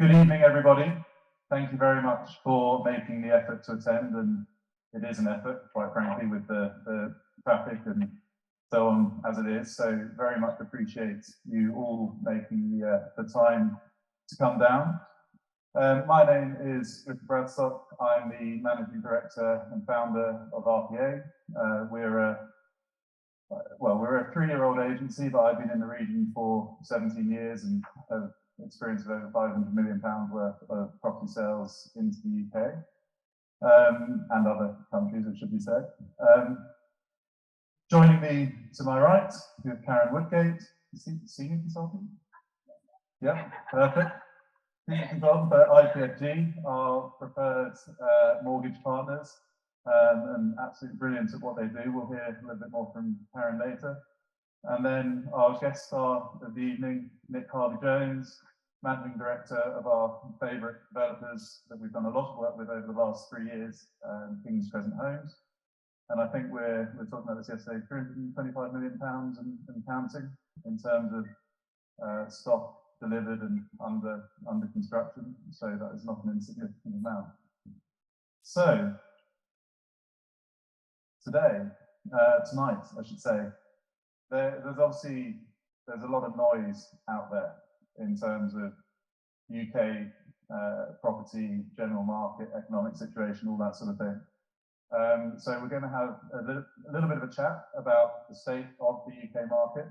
Good evening, everybody. Thank you very much for making the effort to attend, and it is an effort, quite frankly, with the traffic and so on as it is. So very much appreciate you all making the time to come down. My name is Richard Bradstock. I'm the Managing Director and Founder of RPA. We're a 3-year-old agency, but I've been in the region for 17 years and have experience of over £500 million worth of property sales into the UK and other countries, it should be said. Joining me to my right, we have Karen Woodgate, senior consultant. Yeah, perfect. Senior consultant for IPFG, our preferred mortgage partners, and absolutely brilliant at what they do. We'll hear a little bit more from Karen later. And then our guest star of the evening, Nick Harvey-Jones, Managing Director of our favourite developers that we've done a lot of work with over the last 3 years, King's Crescent Homes. And I think we're talking about this yesterday, £325 million and counting in terms of stock delivered and under construction. So that is not an insignificant amount. So tonight, I should say, there's a lot of noise out there in terms of UK property, general market, economic situation, all that sort of thing. So we're going to have a little bit of a chat about the state of the UK market.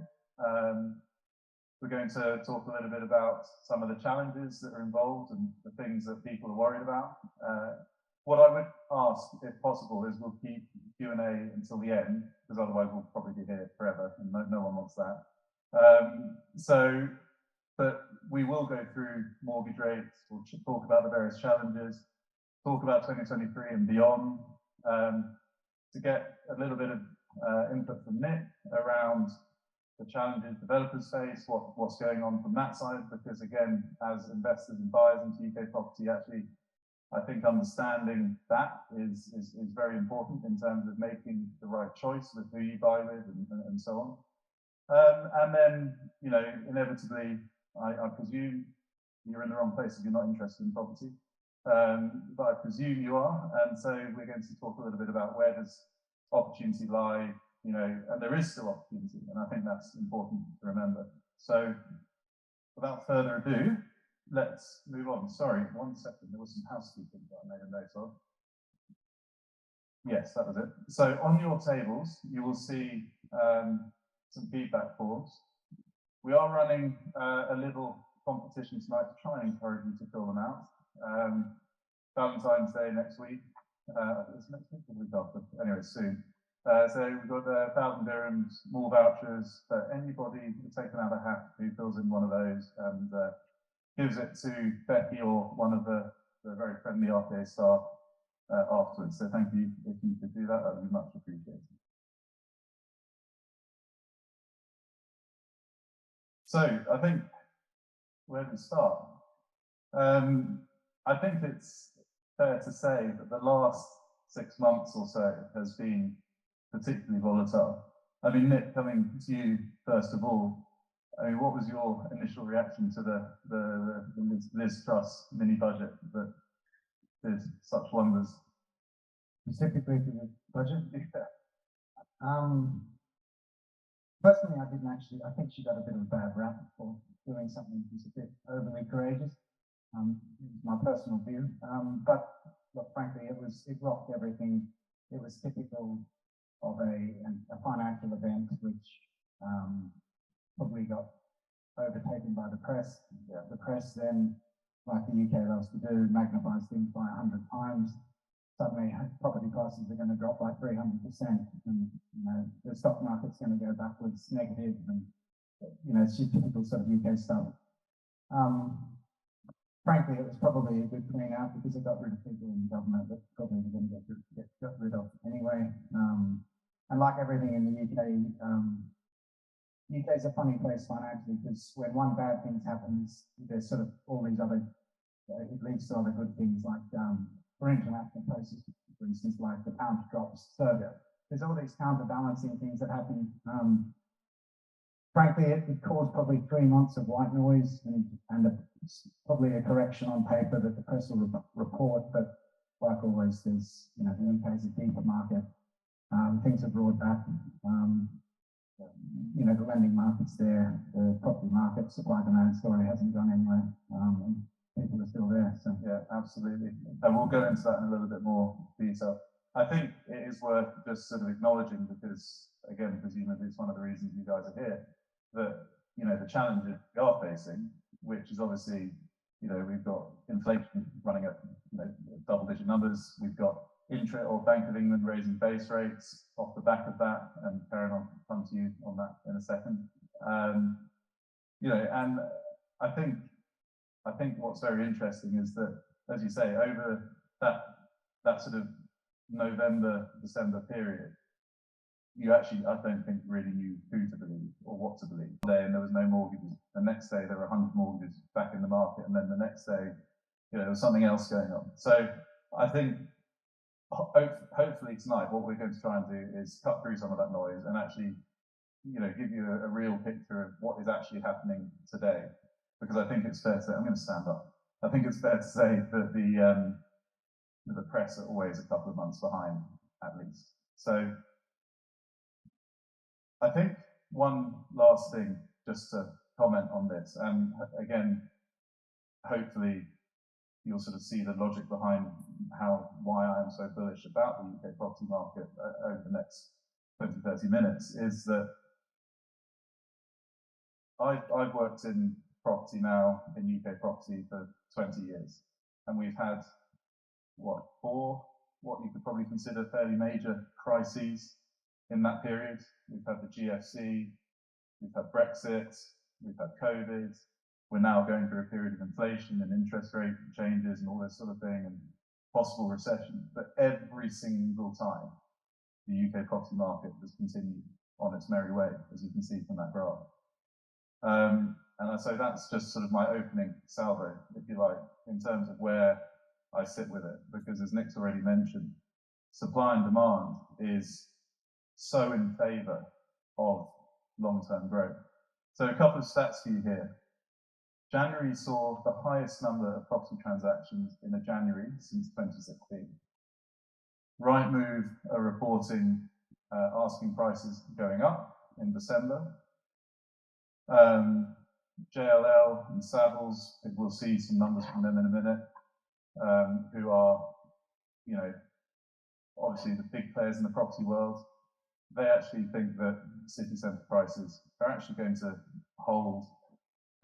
We're going to talk a little bit about some of the challenges that are involved and the things that people are worried about. What I would ask, if possible, is we'll keep Q&A until the end, because otherwise we'll probably be here forever, and no one wants that. But we will go through mortgage rates, we'll talk about the various challenges, talk about 2023 and beyond, to get a little bit of input from Nick around the challenges developers face, what's going on from that side, because again, as investors and buyers into UK property, actually, I think understanding that is very important in terms of making the right choice with who you buy with and so on. And then, you know, inevitably, I presume you're in the wrong place if you're not interested in property, but I presume you are. And so we're going to talk a little bit about where does opportunity lie, you know, and there is still opportunity, and I think that's important to remember. So without further ado, let's move on. Sorry, 1 second. There was some housekeeping that I made a note of. Yes, that was it. So on your tables, you will see some feedback forms. We are running a little competition tonight to try and encourage you to fill them out. Valentine's Day next week. It's next week or the week after? Anyway, soon. So we've got 1,000 dirhams, more vouchers for anybody who's taken out a hat who fills in one of those and gives it to Becky or one of the very friendly RPA staff afterwards. So thank you if you could do that, that would be much appreciated. So I think, where do we start? I think it's fair to say that the last 6 months or so has been particularly volatile. I mean, Nick, coming to you first of all, I mean, what was your initial reaction to the Liz Truss mini budget that did such wonders? Specifically to the budget? Personally, I think she got a bit of a bad rap for doing something that's a bit overly courageous. My personal view. But look, frankly, it rocked everything. It was typical of a financial event which probably got overtaken by the press. Yeah. The press then, like the UK loves to do, magnifies things by 100 times. Suddenly, property prices are going to drop by 300%, and you know the stock market's going to go backwards, negative, and you know it's your typical sort of UK stuff. Frankly, it was probably a good clean out because it got rid of people in government that probably were going to get rid of anyway. And like everything in the UK, UK is a funny place financially because when one bad thing happens, there's sort of all these other, it leads to other good things like for international places, for instance, like the pound drops. So there's all these counterbalancing things that happen. Frankly, it caused probably 3 months of white noise and it's probably a correction on paper that the press will report, but like always, there's, you know, the UK is a deeper market. Things have roared back. You know, the lending market's there, the property market, supply demand story hasn't gone anywhere, and people are still there. So yeah, absolutely. And we'll go into that in a little bit more detail. I think it is worth just sort of acknowledging, because again, presumably it's one of the reasons you guys are here, that, you know, the challenges we are facing, which is obviously, you know, we've got inflation running at, you know, double-digit numbers. We've got Bank of England raising base rates off the back of that, and Karen, I'll come to you on that in a second. You know, and I think what's very interesting is that, as you say, over that sort of November, December period, you actually, I don't think, really knew who to believe or what to believe. And there was no mortgages. The next day there were 100 mortgages back in the market, and then the next day, you know, there was something else going on. So I think hopefully tonight what we're going to try and do is cut through some of that noise and actually, you know, give you a real picture of what is actually happening today. Because I think it's fair to say, I'm going to stand up. I think it's fair to say that the press are always a couple of months behind, at least. So I think one last thing, just to comment on this, and again, hopefully you'll sort of see the logic behind why I am so bullish about the UK property market over the next 20, 30 minutes, is that I've worked in property now, in UK property, for 20 years, and we've had, four what you could probably consider fairly major crises in that period. We've had the GFC, we've had Brexit, we've had COVID, we're now going through a period of inflation and interest rate changes and all this sort of thing, and possible recession. But every single time, the UK property market has continued on its merry way, as you can see from that graph. And so that's just sort of my opening salvo, if you like, in terms of where I sit with it, because as Nick's already mentioned, supply and demand is so in favour of long-term growth. So a couple of stats for you here. January saw the highest number of property transactions in a January since 2016. Rightmove are reporting asking prices going up in December. JLL and Savills, we'll see some numbers from them in a minute, who are, you know, obviously the big players in the property world. They actually think that city centre prices are actually going to hold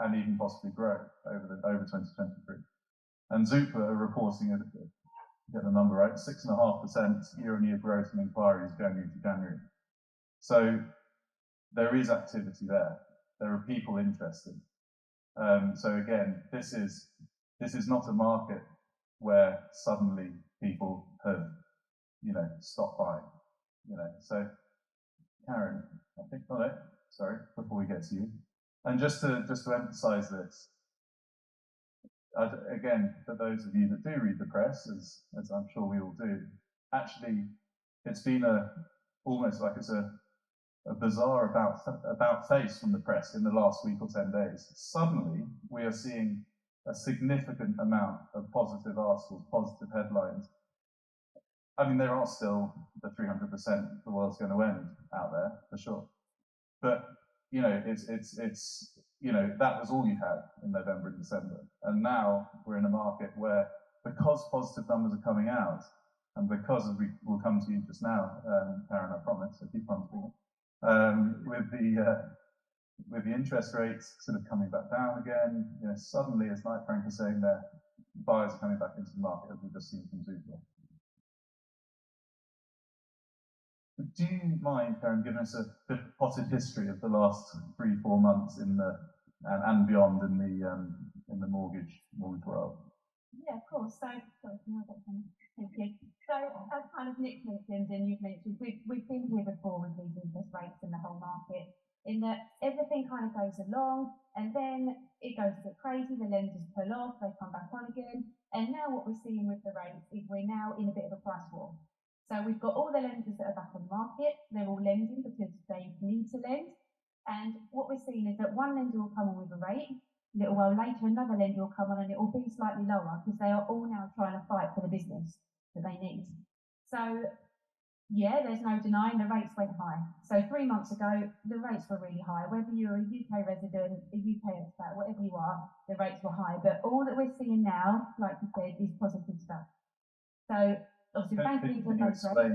and even possibly grow over 2023. And Zoopla are reporting, get the number right, 6.5% year-on-year growth in inquiries January to January. So there is activity there. There are people interested. So again, this is not a market where suddenly people have, you know, stopped buying. You know, so Karen, I think not it. Sorry, before we get to you, and just to emphasise this, again, for those of you that do read the press, as I'm sure we all do, actually, it's been almost like it's a bizarre about face from the press in the last week or 10 days. Suddenly, we are seeing a significant amount of positive articles, positive headlines. I mean, there are still the 300% the world's going to end out there, for sure. But, you know, it's you know, that was all you had in November and December. And now we're in a market where, because positive numbers are coming out, and because we'll come to you just now, Karen, I promise, I keep promising it, with the interest rates sort of coming back down again, you know, suddenly, as like Frank was saying there, buyers are coming back into the market, as we've just seen from Zoopla. Do you mind, Karen, giving us a bit of potted history of the last 3-4 months in the and beyond in the mortgage world? Yeah, of course. So, thank you. So, as kind of Nick mentioned and you've mentioned, we've been here before with these interest rates in the whole market, in that everything kind of goes along and then it goes a bit crazy, the lenders pull off, they come back on again. And now what we're seeing with the rates is we're now in a bit of a price war. So we've got all the lenders that are back on the market, they're all lending because they need to lend. And what we're seeing is that one lender will come on with a rate, A little while later, another lender will come on and it will be slightly lower because they are all now trying to fight for the business that they need. So yeah, there's no denying the rates went high. So 3 months ago, the rates were really high. Whether you're a UK resident, a UK expat, whatever you are, the rates were high. But all that we're seeing now, like you said, is positive stuff. So obviously, the Bank of England base rate.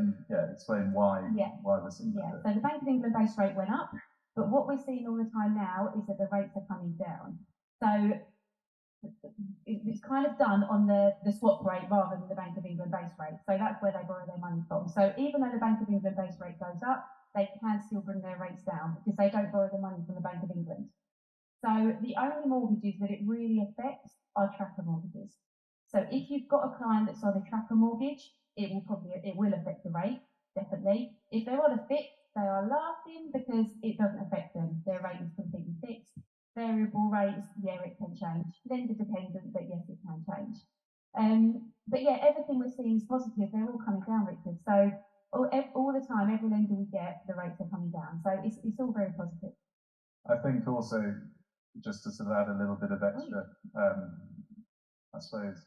Explain why we're seeing that. So the Bank of England base rate went up, but what we're seeing all the time now is that the rates are coming down. So it's kind of done on the swap rate rather than the Bank of England base rate. So that's where they borrow their money from. So even though the Bank of England base rate goes up, they can still bring their rates down because they don't borrow the money from the Bank of England. So the only mortgages that it really affects are tracker mortgages. So if you've got a client that's on a tracker mortgage, it will affect the rate, definitely. If they're on a fixed, they are laughing because it doesn't affect them. Their rate is completely fixed. Variable rates, yeah, it can change. Lender dependent, but yes, it can change. But yeah, everything we're seeing is positive. They're all coming down, Richard. So all the time, every lender we get, the rates are coming down. So it's all very positive. I think also, just to sort of add a little bit of extra, I suppose,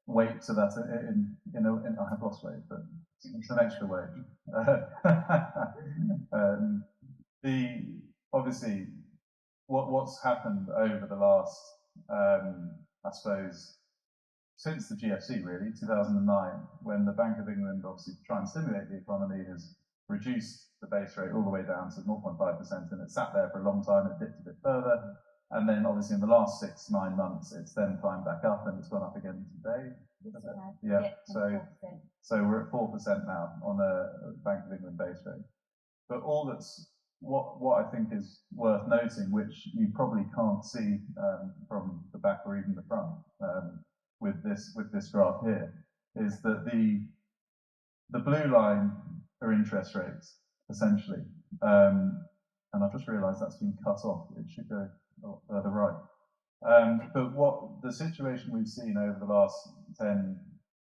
weight to that. I have lost weight, but it's an extra weight. Obviously, what's happened over the last, I suppose, since the GFC really, 2009, when the Bank of England, obviously to try and stimulate the economy, has reduced the base rate all the way down to 0.5%, and it sat there for a long time. It dipped a bit further, and then obviously in the last 6-9 months, it's then climbed back up, and it's gone up again today. So we're at 4% now on a Bank of England base rate. But what I think is worth noting, which you probably can't see from the back or even the front with this graph here, is that the blue line are interest rates essentially, and I've just realised that's been cut off. It should go a lot further right. But what the situation we've seen over the last 10,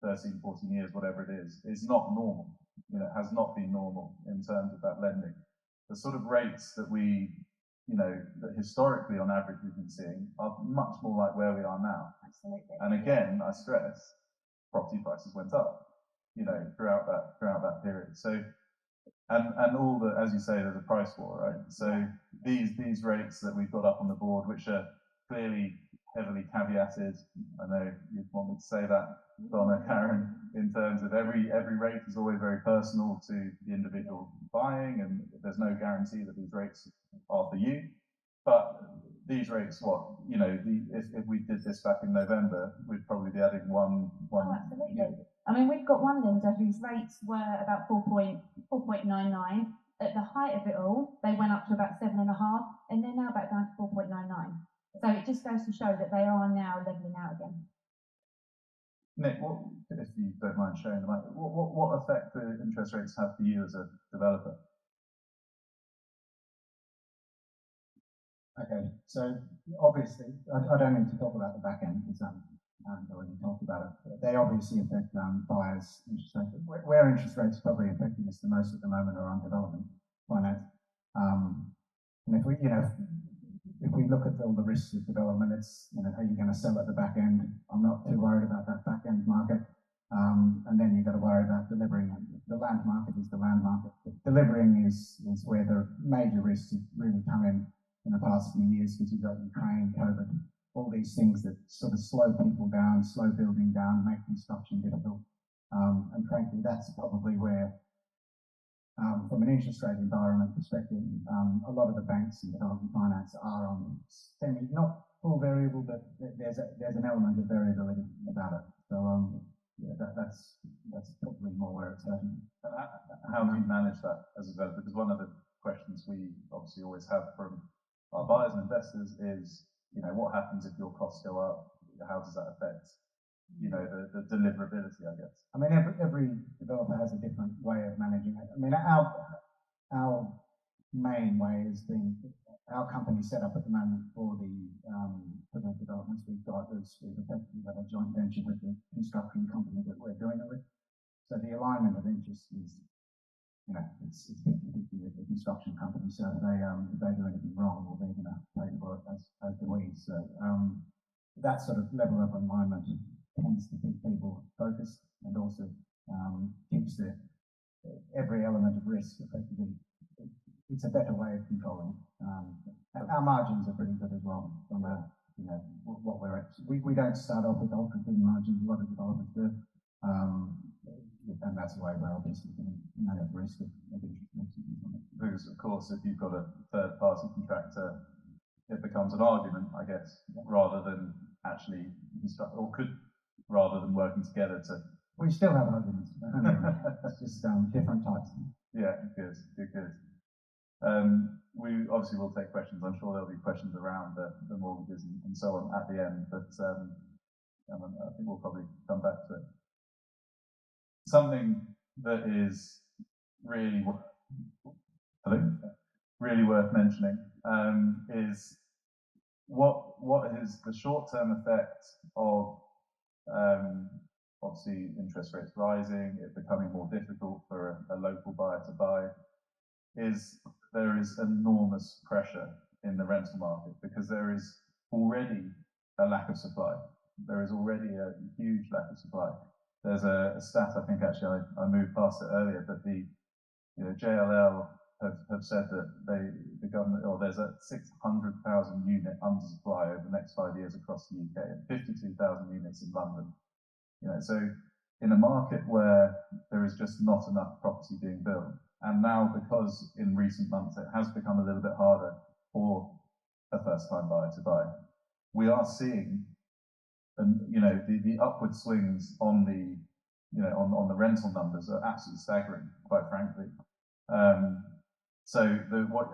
13, 14 years, whatever it is not normal. It has not been normal in terms of that lending. The sort of rates that that historically on average we've been seeing are much more like where we are now. Absolutely. And again, I stress, property prices went up, throughout that period. So, and all the, as you say, there's a price war, right? So these rates that we've got up on the board, which are clearly heavily caveated. I know you'd want me to say that, Donna, Karen, in terms of every rate is always very personal to the individual buying, and there's no guarantee that these rates are for you. But these rates, if we did this back in November, we'd probably be adding one. Oh, absolutely. I mean, we've got one lender whose rates were about 4.99. At the height of it all, they went up to about 7.5, and they're now back down to 4.99. So it just goes to show that they are now levelling out again. Nick, if you don't mind sharing them, what effect do interest rates have for you as a developer? Okay, so obviously, I don't need to talk about the back end because I haven't already talked about it. They obviously affect buyers' interest rates. Where interest rates are probably affecting us the most at the moment are on development finance. And if we look at all the risks of development, it's are you going to sell at the back end? I'm not too worried about that back end market. And then you've got to worry about delivering it. The land market is the land market. But delivering is where the major risks have really come in the past few years, because you've got Ukraine, COVID, all these things that sort of slow people down, slow building down, make construction difficult. And frankly, that's probably where, from an interest rate environment perspective, a lot of the banks and development finance are on not full variable, but there's an element of variability about it. So that's probably more where it's happening. How do you manage that as a developer? Because one of the questions we obviously always have from our buyers and investors is, what happens if your costs go up? How does that affect, the deliverability, I guess? I mean, every developer has a different way of managing it. I mean, our main way has been our company set up at the moment for the developments we've got. We've effectively got a joint venture with the construction company that we're doing it with. So the alignment of interest is it's 50-50 with the construction company. So if they do anything wrong, well, they're going to pay for it as do we. So that sort of level of alignment tends to keep people focused and also keeps every element of risk effectively. It's a better way of controlling. Our margins are pretty good as well from what we're at. We don't start off with ultra thin margins. A lot of developers do. And that's the way we're obviously going to manage risk of interest rates. Because of course, if you've got a third-party contractor, it becomes an argument, I guess, rather than actually rather than working together to. We still have arguments. It's just different types. Yeah, good. We obviously will take questions. I'm sure there'll be questions around the mortgages and so on at the end, but I think we'll probably come back to it. Something that is really worth mentioning is what is the short-term effect of obviously interest rates rising, it becoming more difficult for a local buyer to buy. There is enormous pressure in the rental market because there is already a lack of supply. There is already a huge lack of supply. There's a stat, I think actually I moved past it earlier, but the JLL have said that the government, or there's a 600,000 unit undersupply over the next 5 years across the UK and 52,000 units in London. So in a market where there is just not enough property being built, and now because in recent months it has become a little bit harder for a first-time buyer to buy, we are seeing, the upward swings on the rental numbers are absolutely staggering, quite frankly.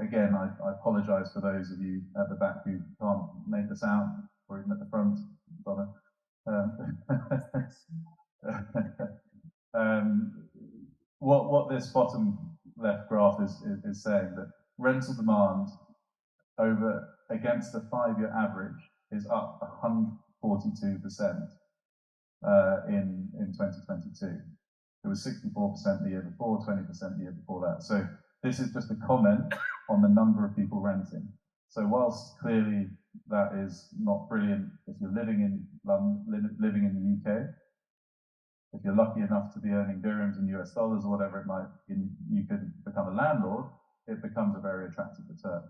Again, I apologise for those of you at the back who can't make this out, or even at the front. What this bottom left graph is saying that rental demand against the 5-year average is up 142% in 2022. It was 64% the year before, 20% the year before that. So this is just a comment on the number of people renting. So whilst clearly that is not brilliant if you're living in London, living in the UK, if you're lucky enough to be earning dirhams in US dollars or whatever it might be, you could become a landlord, it becomes a very attractive return.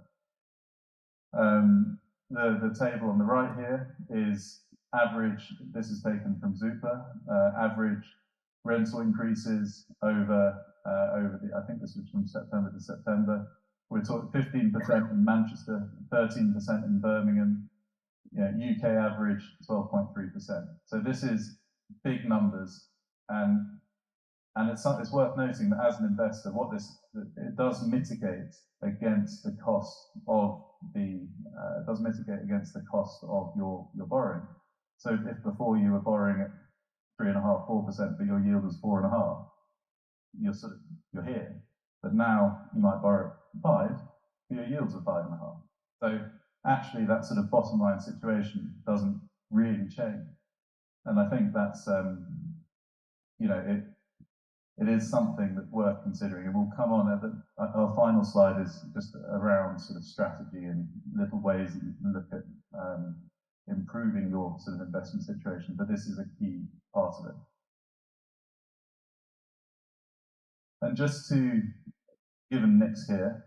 The table on the right here is average, this is taken from Zoopla, average rental increases over I think this was from September to September. We're talking 15% in Manchester, 13% in Birmingham, UK average 12.3%. So this is big numbers, and it's worth noting that as an investor, it does mitigate against the cost of your borrowing. So if before you were borrowing at 3.5%, 4%, but your yield was 4.5%, you're here. But now you might borrow at 5%, but your yields are 5.5%. So actually, that sort of bottom line situation doesn't really change. And I think that's it is something that's worth considering. And we'll come on our final slide is just around sort of strategy and little ways that you can look at improving your sort of investment situation. But this is a key part of it. And just to, given Nick's here,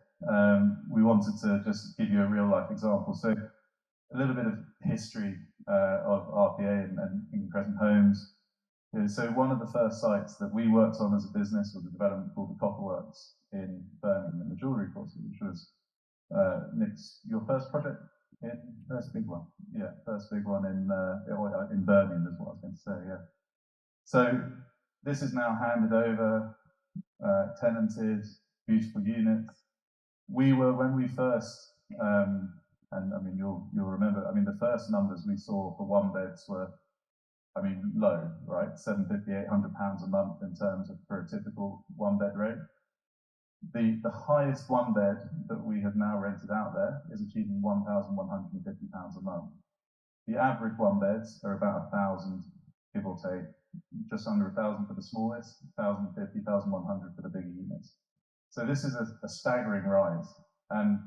we wanted to just give you a real life example. So a little bit of history of RPA and King Crescent Homes. So one of the first sites that we worked on as a business was a development called the Copperworks in Birmingham, in the jewellery quarter, which was Nick's, your first project? First big one. Yeah, first big one in Birmingham is what I was going to say, yeah. So this is now handed over, tenanted, beautiful units. We were, when we first, and I mean, you'll remember, I mean, the first numbers we saw for one beds were, I mean, low, right? £750, £800 a month in terms of for a typical one bed rate. The highest one bed that we have now rented out there is achieving £1,150 a month. The average one beds are about 1,000, give or take, just under 1,000 for the smallest, 1,050, 1,100 for the bigger units. So this is a staggering rise, and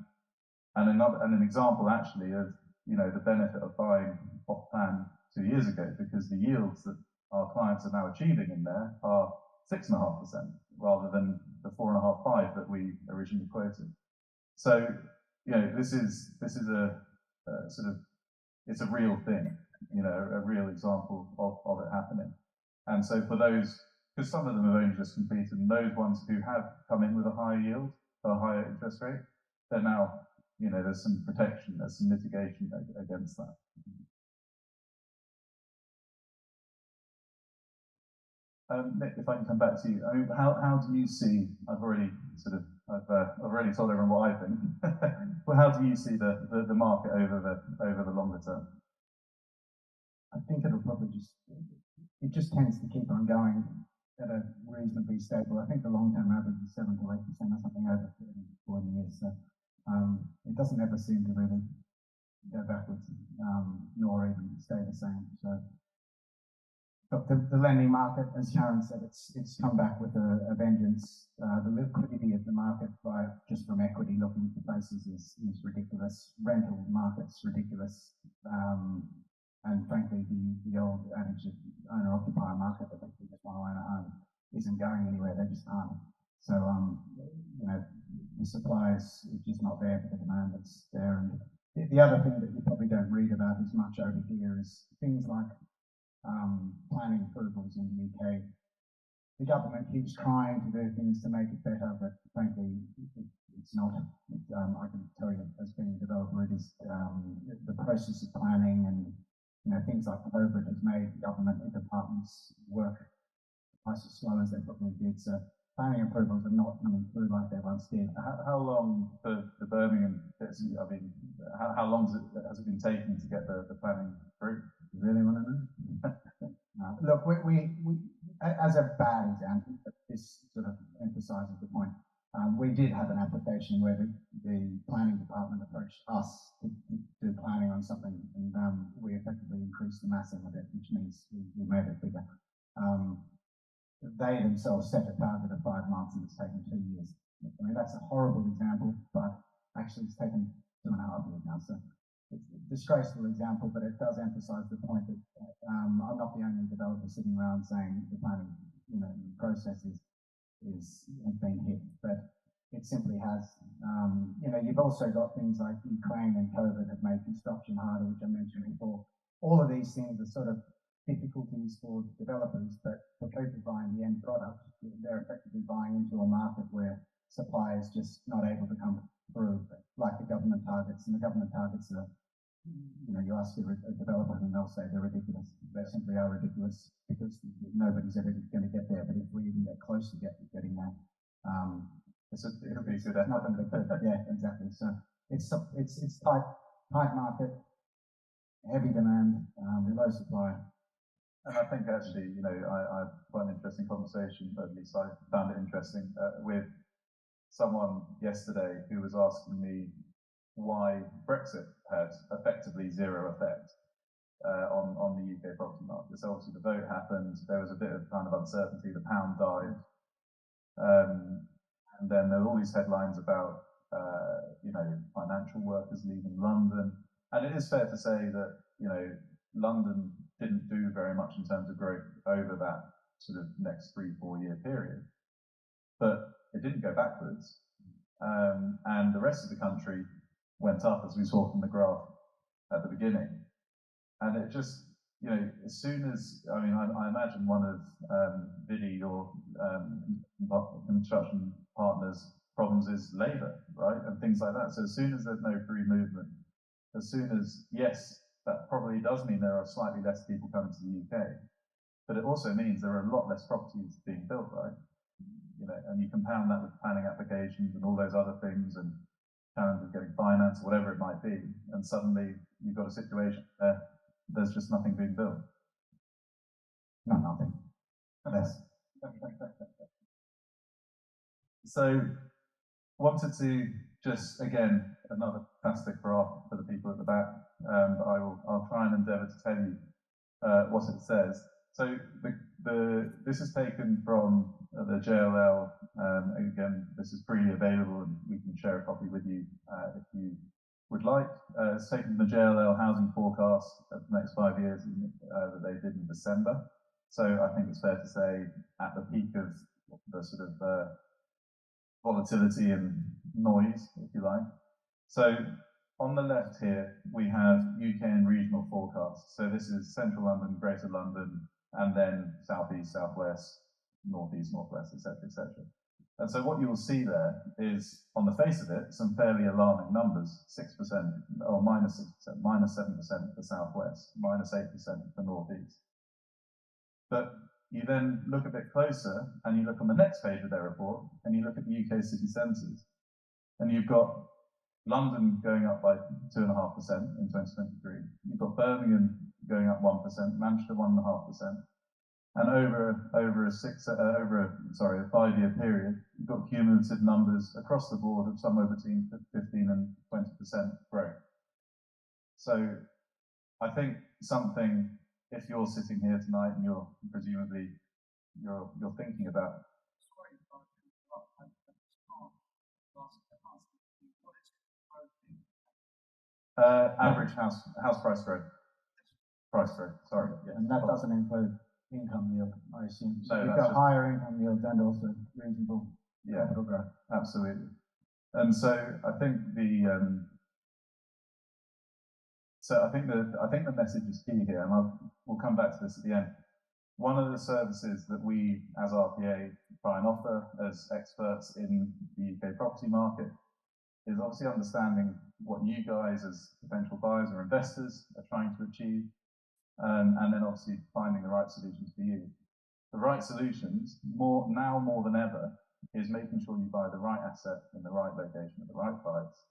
an example actually of the benefit of buying off plan 2 years ago, because the yields that our clients are now achieving in there are 6.5% rather than the 4.5-5 that we originally quoted. So this is a sort of, it's a real thing, a real example of it happening. And so for those, because some of them have only just completed, and those ones who have come in with a higher yield or a higher interest rate, they're now, there's some protection, there's some mitigation against that. Nick, if I can come back to you, I mean, how do you see? I've already told everyone what I think. Well, how do you see the market over the longer term? I think it'll probably it just tends to keep on going at a reasonably stable. I think the long-term average is 7 to 8% or something over 40 years. So it doesn't ever seem to really go backwards, nor even stay the same. So. But the lending market, as Sharon said, it's come back with a vengeance. The liquidity of the market just from equity looking for places is ridiculous. Rental market's ridiculous. And frankly, the old adage of owner-occupier market that they just want to own a home isn't going anywhere. They just aren't. So, the supply is just not there for the demand that's there. And the other thing that you probably don't read about as much over here is things like planning approvals in the UK. The government keeps trying to do things to make it better, but frankly, it's not. I can tell you, as being a developer, it is the process of planning and things like COVID has made government departments work twice as slow as they probably did. So planning approvals are not coming through like they once did. How long for the Birmingham? I mean, how long has it been taking to get the planning through? You really want to know? Look, we as a bad example, but this sort of emphasises the point. We did have an application where the planning department approached us to do planning on something, and we effectively increased the massing of it, which means we made it bigger. They themselves set a target of 5 months, and it's taken 2 years. I mean, that's a horrible example, but actually it's taken 2.5 years now. So it's a disgraceful example, but it does emphasise the point that I'm not the only developer sitting around saying the planning, process has been hit, but it simply has. You've also got things like Ukraine and COVID have made construction harder, which I mentioned before. All of these things are sort of difficulties for developers, but for people buying the end product, they're effectively buying into a market where supply is just not able to come through, like the government targets. And the government targets are, you ask a developer and they'll say they're ridiculous. They simply are ridiculous because nobody's ever going to get there. But if we even get close to getting there, it'll be good. Not going to be good. Yeah, exactly. So it's tight market, heavy demand, low supply. And I think actually, I had quite an interesting conversation, at least I found it interesting, with someone yesterday who was asking me why Brexit had effectively zero effect on the UK property market. So obviously the vote happened, there was a bit of kind of uncertainty, the pound died, and then there were all these headlines about, financial workers leaving London. And it is fair to say that, London didn't do very much in terms of growth over that sort of next 3-4 year period, but it didn't go backwards. And the rest of the country went up, as we saw from the graph at the beginning. And it just, as soon as, I imagine one of Vidi or construction partners' problems is labour, right? And things like that. So as soon as there's no free movement, as soon as, yes, that probably does mean there are slightly less people coming to the UK, but it also means there are a lot less properties being built, right? And you compound that with planning applications and all those other things and challenges getting finance, whatever it might be, and suddenly you've got a situation where there's just nothing being built. No, nothing. Less. So, wanted to just, again, another fantastic graph for the people at the back. I'll try and endeavour to tell you what it says. So this is taken from the JLL, again, this is freely available and we can share a copy with you if you would like. It's taken the JLL housing forecast of the next 5 years that they did in December. So I think it's fair to say at the peak of the sort of volatility and noise, if you like. So on the left here, we have UK and regional forecasts. So this is Central London, Greater London, and then South East, South West, North East, North West, etc., etc. And so what you'll see there is, on the face of it, some fairly alarming numbers: 6% or minus 6%, minus 7% for South West, minus 8% for North East. But you then look a bit closer, and you look on the next page of their report, and you look at the UK city centres, and you've got London going up by 2.5% in 2023. You've got Birmingham going up 1%, Manchester 1.5%, and over a 5-year period, you've got cumulative numbers across the board of somewhere between 15 and 20% growth. So I think something, if you're sitting here tonight and you're presumably you're thinking about average house price growth. Sorry. Yes. And that doesn't include income yield, I assume. So No, you've got higher income yields and also reasonable capital growth. Absolutely. And so I think the message is key here, and we'll come back to this at the end. One of the services that we, as RPA, try and offer as experts in the UK property market is obviously understanding what you guys as potential buyers or investors are trying to achieve, and then obviously finding the right solutions for you. The right solutions, more than ever, is making sure you buy the right asset in the right location at the right price.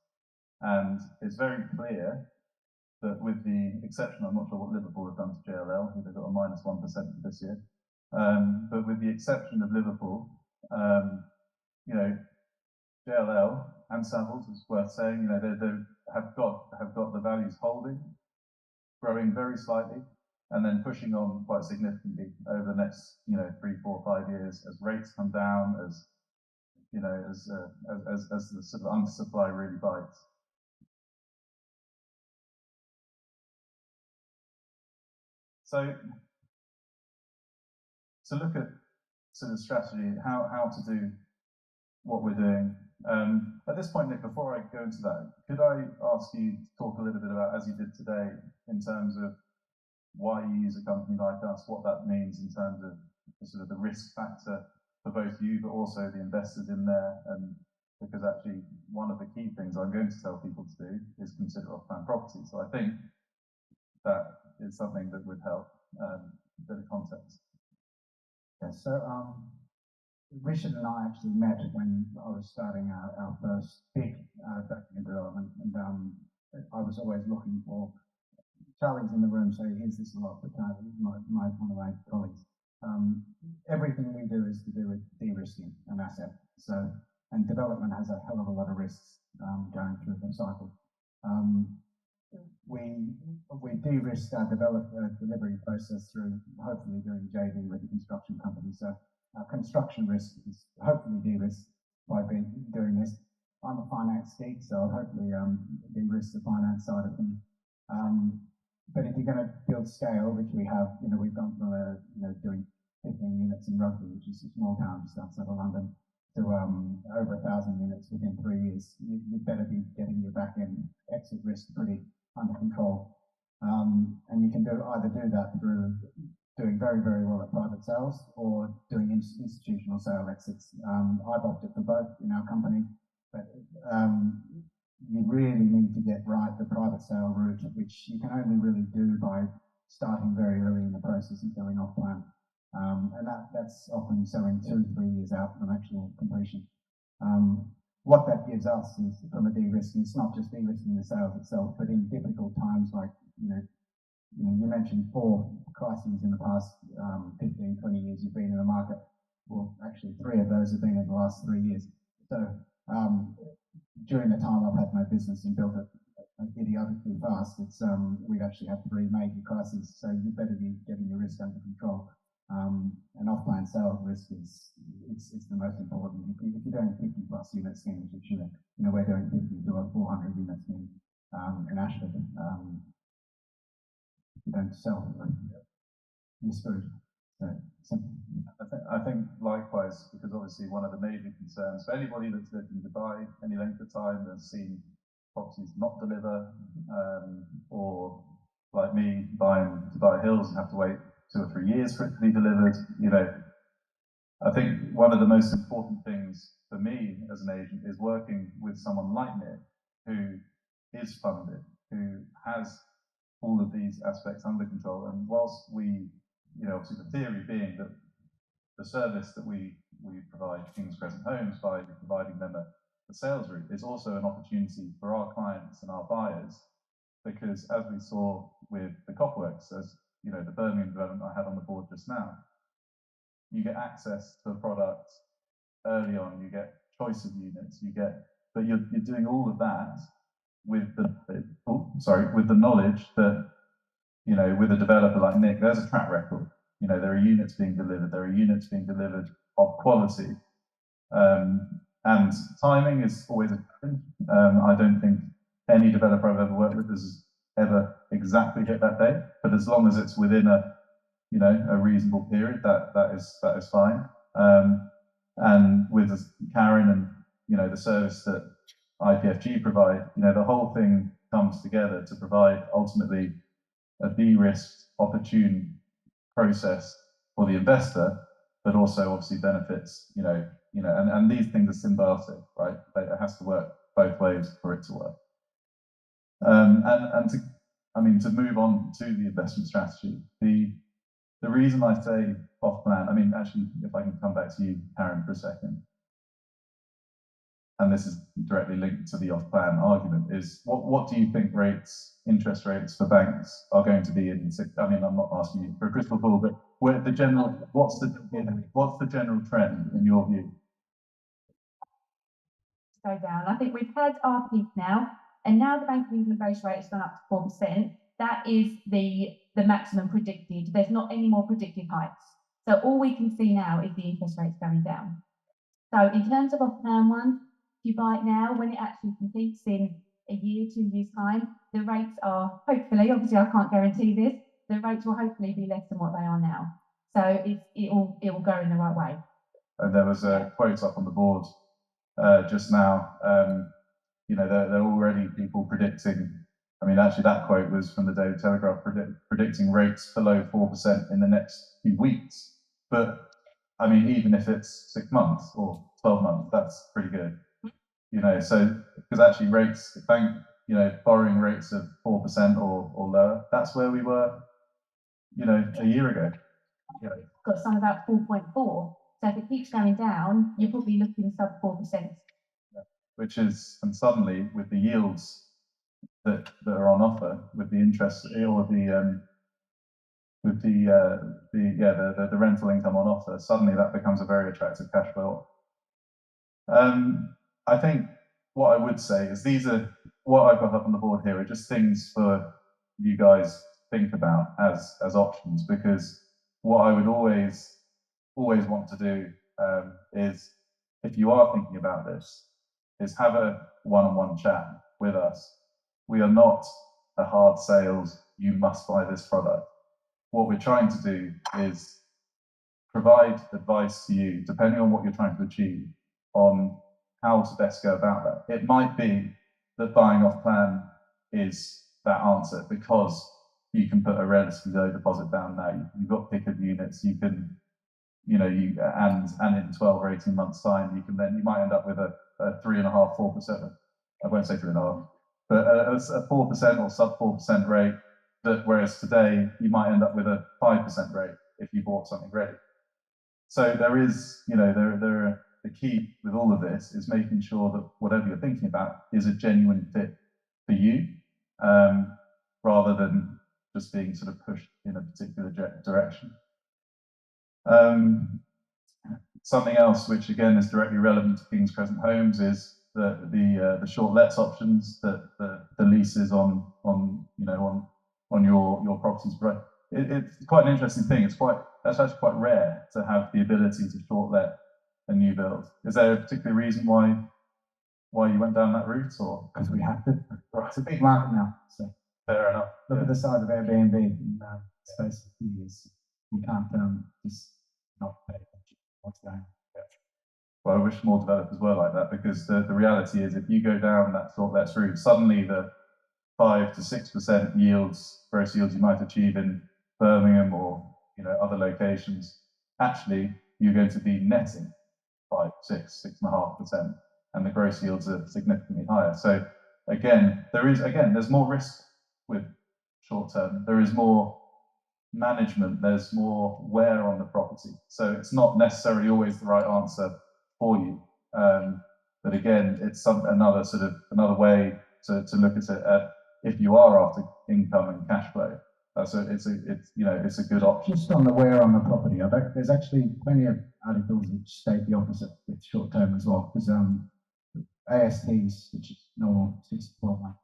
And it's very clear that, with the exception, I'm not sure what Liverpool have done to JLL, who they've got a minus 1% this year, but with the exception of Liverpool, JLL and Savills, it's worth saying, they have got the values holding, growing very slightly, and then pushing on quite significantly over the next 3, 4, 5 years as rates come down, as the sort of undersupply really bites. So look at sort of strategy, how to do what we're doing. At this point, Nick, before I go into that, could I ask you to talk a little bit about, as you did today, in terms of why you use a company like us, what that means in terms of the risk factor for both you, but also the investors in there, and because actually one of the key things I'm going to tell people to do is consider off-plan property. So I think that is something that would help a bit of context. Yeah, so Richard and I actually met when I was starting our first big development, and I was always looking for Charlie's in the room, so here's this a lot, but one of my colleagues. Everything we do is to do with de-risking an asset. So, and development has a hell of a lot of risks going through the cycle. We de-risk our delivery process through hopefully doing JV with the construction company. So our construction risk is hopefully de-risked by doing this. I'm a finance geek, so I'll hopefully de-risk the finance side of things. But if you're going to build scale, which we have, we've gone from doing 15 units in Rugby, which is a small town just outside of London, to over 1,000 units within 3 years. You'd better be getting your back end exit risk pretty under control. And you can either do that through doing very, very well at private sales or doing institutional sale exits. I've opted for both in our company, but you really need to get right the private sale route, which you can only really do by starting very early in the process and going off plan. And that's often selling 2-3 years out from actual completion. What that gives us is, from a de-risking, it's not just de-risking the sales itself, but in difficult times like, you mentioned 4 crises in the past 15, 20 years you've been in the market. Well, actually 3 of those have been in the last 3 years. So during the time I've had no business and built it idiotically fast, we've actually had 3 major crises, so you better be getting your risk under control. An off-plan sale risk is the most important. If you're doing 50 plus unit schemes, which we're doing 50 to 400 unit scheme in Ashford, if you don't sell, you're screwed. So, simple. I think likewise, because obviously one of the major concerns for anybody that's lived in Dubai any length of time has seen properties not deliver, or like me buying Dubai Hills and have to wait 2 or 3 years for it to be delivered. I think one of the most important things for me as an agent is working with someone like Nick, who is funded, who has all of these aspects under control. And whilst we, obviously the theory being that the service that we provide King's Crescent Homes by providing them a sales route is also an opportunity for our clients and our buyers, because as we saw with the Copperworks, as the Birmingham development I had on the board just now, you get access to a product early on, you get choice of units, but you're doing all of that with the knowledge that, with a developer like Nick, there's a track record. There are units being delivered of quality. And timing is always a challenge. I don't think any developer I've ever worked with has ever exactly hit that date, but as long as it's within a reasonable period, that is fine. And with Karen and the service that IPFG provide, the whole thing comes together to provide ultimately a de-risked, opportune process for the investor, but also obviously benefits, and these things are symbiotic, right? It has to work both ways for it to work. To move on to the investment strategy, the reason I say off plan, actually, if I can come back to you, Karen, for a second, and this is directly linked to the off plan argument, is what do you think interest rates for banks are going to be in? I'm not asking you for a crystal ball, but what's the general trend in your view? Go down. I think we've had our peak now, and now the Bank of England base rate has gone up to 4%. That is the maximum predicted. There's not any more predicted hikes. So all we can see now is the interest rates going down. So in terms of off-plan ones, if you buy it now, when it actually completes in a year, 2 years' time, the rates are hopefully, obviously I can't guarantee this, the rates will hopefully be less than what they are now. So it will go in the right way. And there was a quote up on the board just now. There are already people predicting. Actually, that quote was from the Daily Telegraph, predicting rates below 4% in the next few weeks. But even if it's 6 months or 12 months, that's pretty good. So because actually borrowing rates of 4% or lower, that's where we were, a year ago. Got some about 4.4. So if it keeps going down, you're probably looking sub 4%. Which is, and suddenly with the yields that are on offer, with the interest or the rental income on offer, suddenly that becomes a very attractive cash flow. I think what I would say is what I've got up on the board here are just things for you guys to think about as options, because what I would always want to do is, if you are thinking about this, is have a one-on-one chat with us. We are not a hard sales, you must buy this product. What we're trying to do is provide advice to you, depending on what you're trying to achieve, on how to best go about that. It might be that buying off plan is that answer, because you can put a relatively low deposit down now. You've got pick of units, you can, and in 12 or 18 months' time, you might end up with a 3.5%, 4%. I won't say 3.5, but a 4% or sub 4% rate. Whereas today you might end up with a 5% rate if you bought something ready. So there is, the key with all of this is making sure that whatever you're thinking about is a genuine fit for you, rather than just being sort of pushed in a particular direction. Something else, which again is directly relevant to King's Crescent Homes, is the short lets options that the leases on your properties it's quite an interesting thing. That's actually quite rare to have the ability to short let a new build. Is there a particular reason why you went down that route, or because we have to. right? It's a big market now, so Fair enough. look at the size of Airbnb in space of a few years. You can't just not pay attention to what's going on. Well, I wish more developers were like that, because the reality is, if you go down that short lets route, suddenly the 5 to 6% yields, gross yields you might achieve in Birmingham or other locations, actually you're going to be netting 5, 6, 6.5%, and the gross yields are significantly higher. So there's more risk with short term. There is more management. There's more wear on the property. So it's not necessarily always the right answer for you. But again, it's another way to look at it. If you are after income and cash flow, it's a good option. Just on the wear on the property, there's actually plenty of articles which state the opposite with short term as well. Because ASTs, which is normal 6 to 12 months,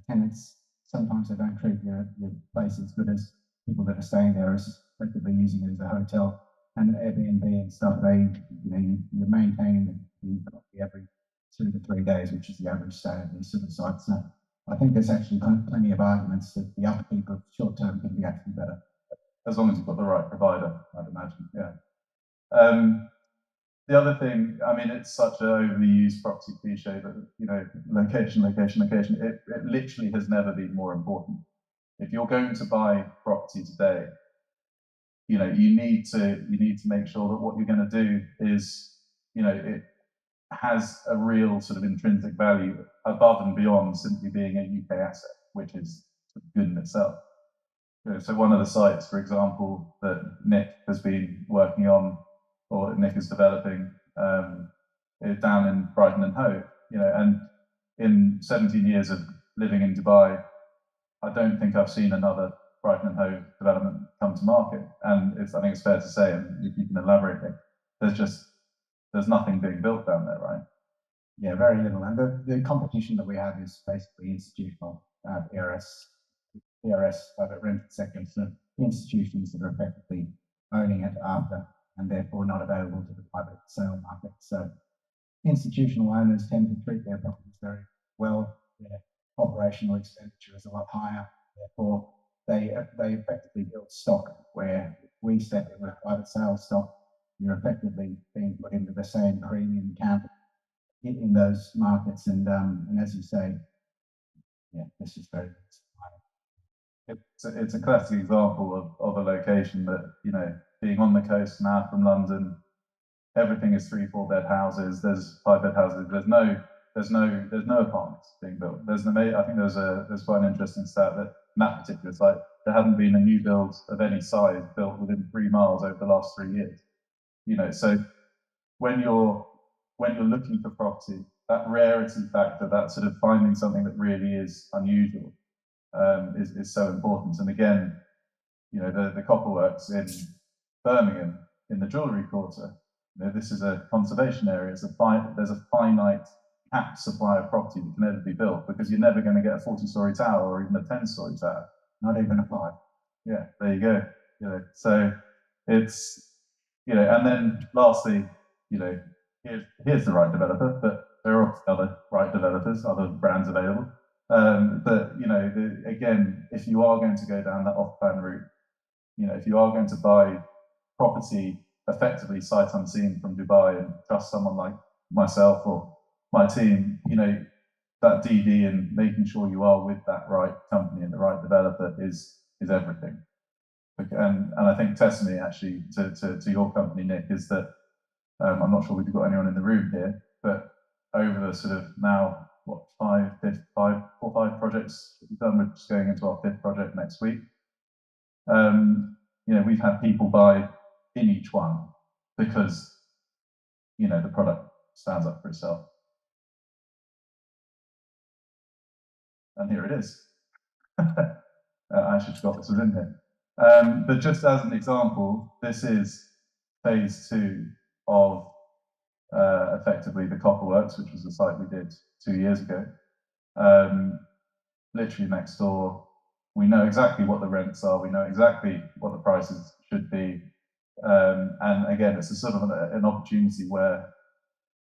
tenants, sometimes they don't treat your place as good as people that are staying there, as effectively using it as a hotel. And Airbnb and stuff, you're maintaining the every 2 to 3 days, which is the average stay at these sort of sites. So I think there's actually plenty of arguments that the upkeep of short term can be actually better. As long as you've got the right provider, I'd imagine, yeah. The other thing, I mean, it's such an overused property cliche, but location. It literally has never been more important. If you're going to buy property today, you need to make sure that what you're going to do is, it has a real sort of intrinsic value above and beyond simply being a UK asset, which is good in itself. So one of the sites, for example, that Nick has been working on, or Nick is developing, is down in Brighton and Hove. And in 17 years of living in Dubai, I don't think I've seen another Brighton and Hove development come to market. And I think it's fair to say, and if you can elaborate, Nick, there's nothing being built down there, right? Yeah, very little. And the competition that we have is basically institutional, PRS, private rented sector, so the institutions that are effectively owning it after, and therefore not available to the private sale market. So institutional owners tend to treat their properties very well. Their operational expenditure is a lot higher. Therefore, they effectively build stock, where we step in with private sales stock. You're effectively being put into the same premium camp in those markets. And as you say, yeah, this is very it's a classic example of a location that, being on the coast now from London, everything is 3-4 bed houses. There's 5-bed houses. There's no apartments being built. I think there's quite an interesting stat that in that particular site, there hadn't been a new build of any size built within 3 miles over the last 3 years. So when you're looking for property, that rarity factor, that sort of finding something that really is unusual, is so important. And again, the Copperworks in Birmingham, in the jewellery quarter, this is a conservation area. There's a finite capped supply of property that can never be built, because you're never going to get a 40-story tower or even a 10-story tower, not even a 5. Yeah, there you go. So it's, and then lastly, here's the right developer, but there are other right developers, other brands available. But again, if you are going to go down that off-plan route, if you are going to buy property effectively sight unseen from Dubai and trust someone like myself or my team, that DD and making sure you are with that right company and the right developer is everything. And I think testimony actually to your company, Nick, is that I'm not sure we've got anyone in the room here, but over the sort of now, 4 or 5 projects that we've done, we're just going into our 5th project next week. We've had people buy in each one because, the product stands up for itself. And here it is. I actually forgot this was in here. But just as an example, this is phase 2 of effectively the Copperworks, which was a site we did 2 years ago. Literally next door, we know exactly what the rents are, we know exactly what the prices should be. And again, it's a sort of an opportunity where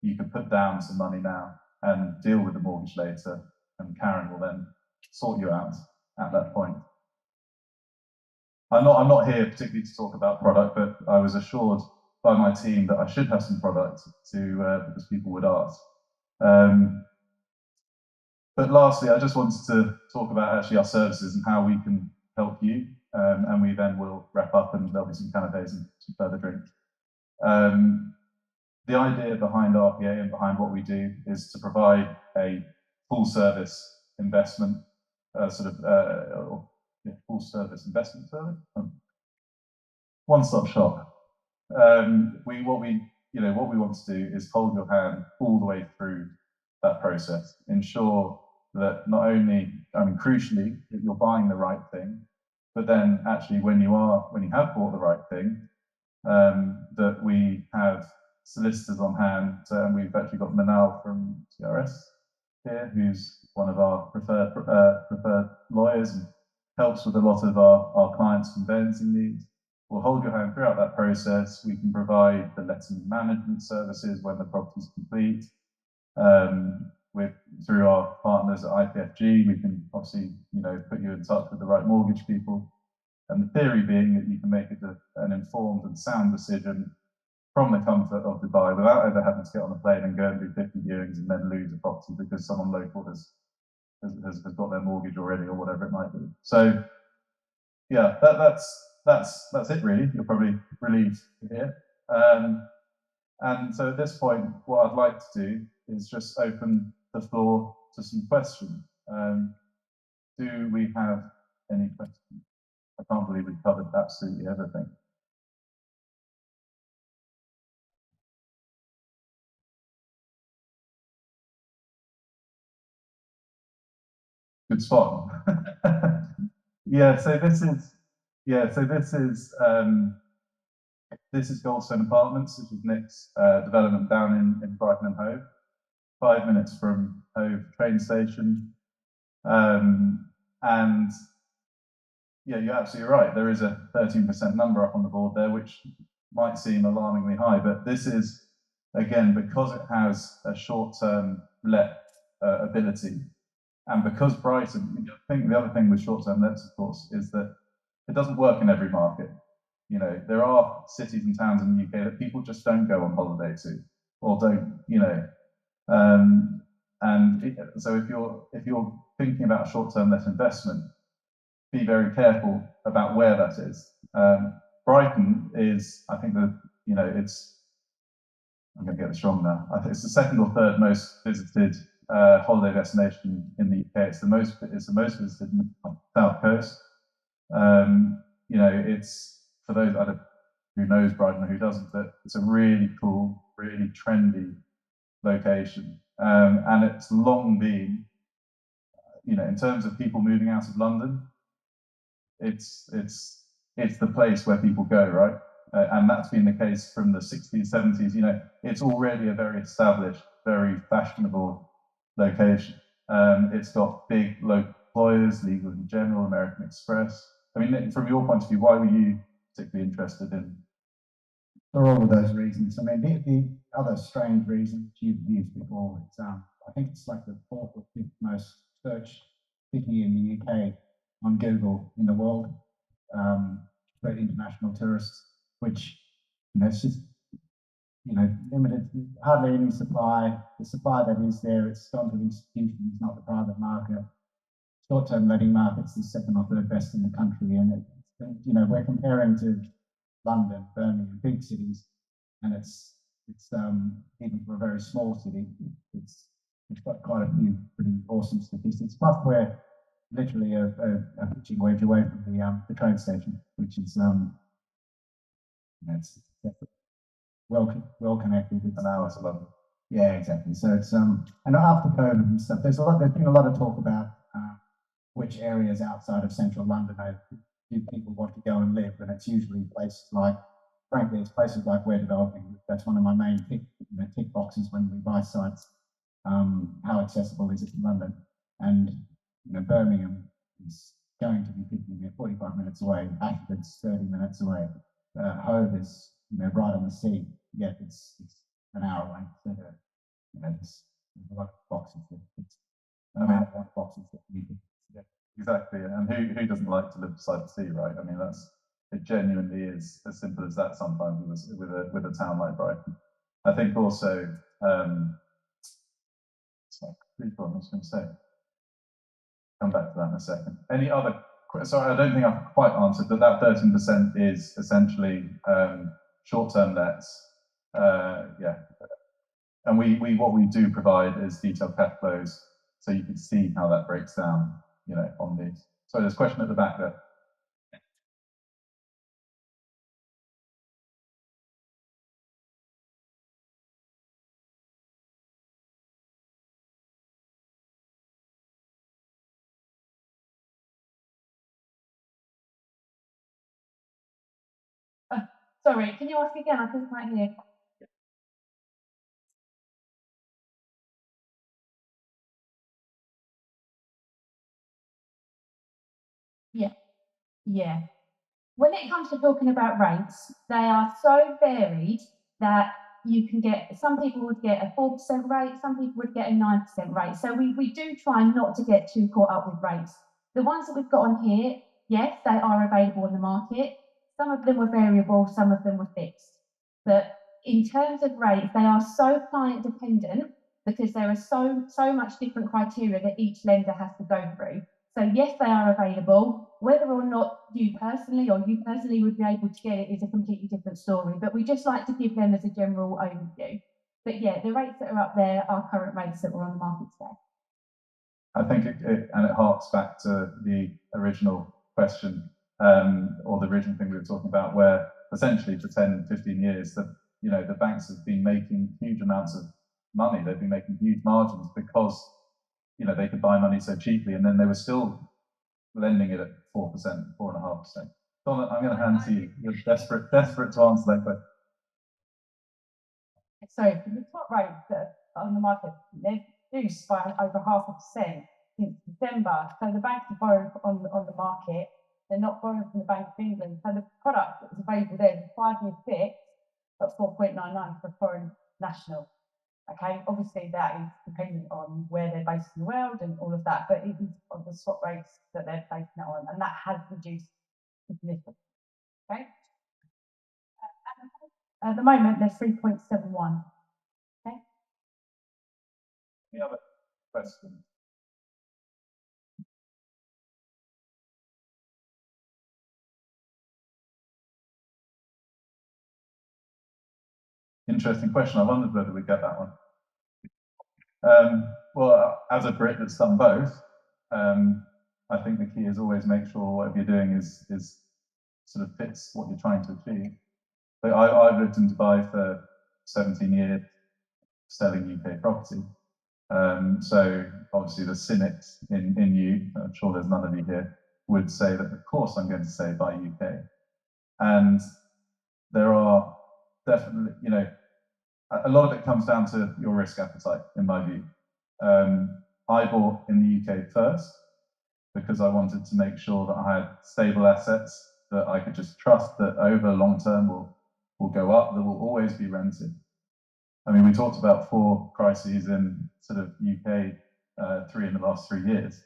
you can put down some money now and deal with the mortgage later, and Karen will then sort you out at that point. I'm not here particularly to talk about product, but I was assured by my team that I should have some product because people would ask. But lastly, I just wanted to talk about actually our services and how we can help you, and we then will wrap up and there'll be some canapes and some further drinks. The idea behind RPA and behind what we do is to provide a full service investment, full service investment service, one-stop shop. What we want to do is hold your hand all the way through that process, ensure that not only, crucially, that you're buying the right thing, but then actually when you have bought the right thing, that we have solicitors on hand. We've actually got Manal from TRS here, who's one of our preferred lawyers and helps with a lot of our clients' conveyancing needs. We'll hold your hand throughout that process. We can provide the letting management services when the property is complete. Through our partners at IPFG, we can obviously put you in touch with the right mortgage people. And the theory being that you can make an informed and sound decision from the comfort of Dubai without ever having to get on a plane and go and do 50 viewings and then lose a property because someone local has got their mortgage already or whatever it might be. So yeah, that's it really. You're probably relieved to hear. And so at this point, what I'd like to do is just open the floor to some questions. Do we have any questions? I can't believe we've covered absolutely everything. Good spot. Yeah, so this is Goldstone Apartments, which is Nick's development down in Brighton and Hove, 5 minutes from Hove train station. And yeah, you're absolutely right. There is a 13% number up on the board there, which might seem alarmingly high, but this is, again, because it has a short-term let ability, and because Brighton, I think the other thing with short-term lets, of course, is that it doesn't work in every market. There are cities and towns in the UK that people just don't go on holiday to, or don't, so if you're thinking about short-term let investment, be very careful about where that is. Brighton is, I think I'm going to get this wrong now. I think it's the second or third most visited holiday destination in the UK. It's the most visited in the South Coast. It's for those who knows Brighton or who doesn't, but it's a really cool, really trendy location, and it's long been, in terms of people moving out of London, it's the place where people go, right? And that's been the case from the 60s, 70s. It's already a very established, very fashionable location. It's got big local employers, Legal & General, American Express. I mean, from your point of view, why were you particularly interested in? For all of those reasons. I mean, the other strange reason you've used before, it's, I think it's like the 4th or 5th most searched city in the UK on Google in the world for international tourists, which, it's just, limited, hardly any supply. The supply that is there, it's gone to institutions, not the private market. Short-term letting market's the second or third best in the country, and we're comparing to London, Birmingham, big cities, and it's even for a very small city, it's got quite a few pretty awesome statistics. Plus, we're literally a pitching wedge away from the train station, which is it's well connected. It's an hour to London. Yeah, exactly. So it's and after COVID and stuff, there's been a lot of talk about which areas outside of central London do people want to go and live, and it's usually places like, frankly, it's places like we're developing. That's one of my main tick boxes when we buy sites. How accessible is it in London? And Birmingham is going to be 45 minutes away. Ashford's 30 minutes away. Hove is, right on the sea. Yet it's an hour away. So, there's a lot of boxes that you can. Yeah, exactly. And who doesn't like to live beside the sea, right? I mean, it genuinely is as simple as that sometimes with a town like Brighton. I think also, sorry, I was going to say, come back to that in a second. Any other, sorry, I don't think I've quite answered, but that 13% is essentially short-term lets. Yeah. And what we do provide is detailed cash flows, so you can see how that breaks down, on these. So there's a question at the back there. Sorry, can you ask again? I couldn't quite hear. Yeah. When it comes to talking about rates, they are so varied that you can get, some people would get a 4% rate, some people would get a 9% rate. So we do try not to get too caught up with rates. The ones that we've got on here, yes, they are available in the market. Some of them were variable, some of them were fixed. But in terms of rates, they are so client dependent because there are so much different criteria that each lender has to go through. So yes, they are available. Whether or not you personally would be able to get it is a completely different story. But we just like to give them as a general overview. But yeah, the rates that are up there are current rates that were on the market today. I think it harks back to the original question, or the original thing we were talking about, where essentially for 10, 15 years, the banks have been making huge amounts of money. They've been making huge margins because they could buy money so cheaply, and then they were still lending it at 4%, 4.5%. Donna, I'm going to hand to you. You're desperate to answer that question. So for the top rates that are on the market, they've reduced by over 0.5% since December. So the banks are borrowing on the market. They're not borrowing from the Bank of England. So the product that was available there is a 5-year fix at 4.99 for a foreign national. Okay, obviously that is dependent on where they're based in the world and all of that, but it is on the swap rates that they're placing it on, and that has reduced significantly. Okay. At the moment, they're 3.71. Okay. Any other questions? Interesting question. I wondered whether we'd get that one. Well, as a Brit that's done both, I think the key is always make sure whatever you're doing is sort of fits what you're trying to achieve. But I've lived in Dubai for 17 years, selling UK property. So obviously the cynics in you, I'm sure there's none of you here, would say that of course I'm going to say buy UK. And there are definitely, a lot of it comes down to your risk appetite, in my view. I bought in the UK first because I wanted to make sure that I had stable assets that I could just trust that over long term will go up, that will always be rented. I mean, we talked about 4 crises in sort of UK, 3 in the last 3 years.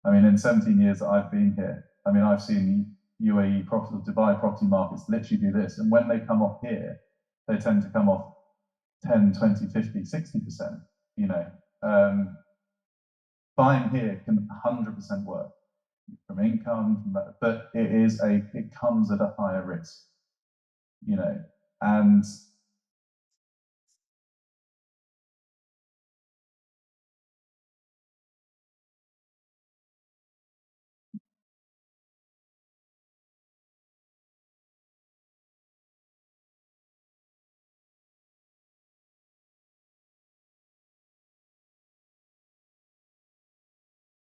I mean, in 17 years that I've been here, I mean, I've seen UAE Dubai property markets literally do this. And when they come off here, they tend to come off 10, 20, 50, 60%, buying here can 100% work from income, but it comes at a higher risk, and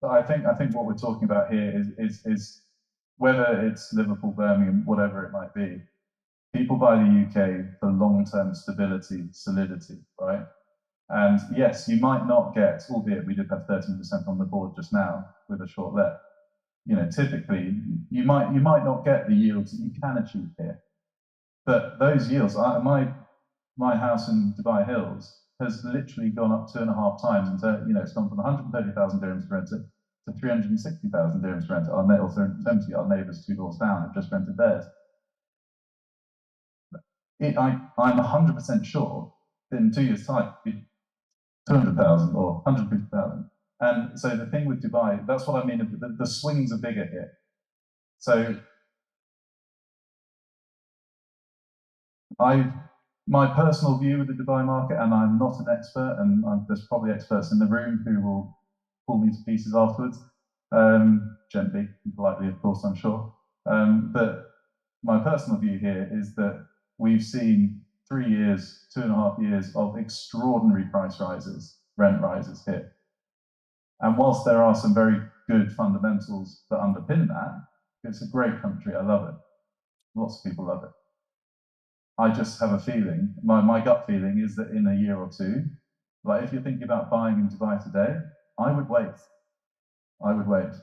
But I think what we're talking about here is whether it's Liverpool, Birmingham, whatever it might be, people buy the UK for long-term stability, solidity, right? And yes, you might not get, albeit we did have 13% on the board just now with a short let, you know, typically you might not get the yields that you can achieve here, but those yields, my house in Dubai Hills has literally gone up 2.5 times, and so, you know, it's gone from 130,000 dirhams to rent it to 360,000 dirhams to rent it. Our neighbours 2 doors down have just rented theirs. I'm 100% sure that in 2 years' time, it'll be 200,000 or 150,000. And so the thing with Dubai, that's what I mean, the swings are bigger here. So my personal view of the Dubai market, and I'm not an expert, and there's probably experts in the room who will pull me to pieces afterwards, gently and politely, of course, I'm sure. But my personal view here is that we've seen 3 years, 2.5 years of extraordinary price rises, rent rises here. And whilst there are some very good fundamentals that underpin that, it's a great country, I love it. Lots of people love it. I just have a feeling, my gut feeling is that in a year or two, like if you're thinking about buying in Dubai today, I would wait. I would wait,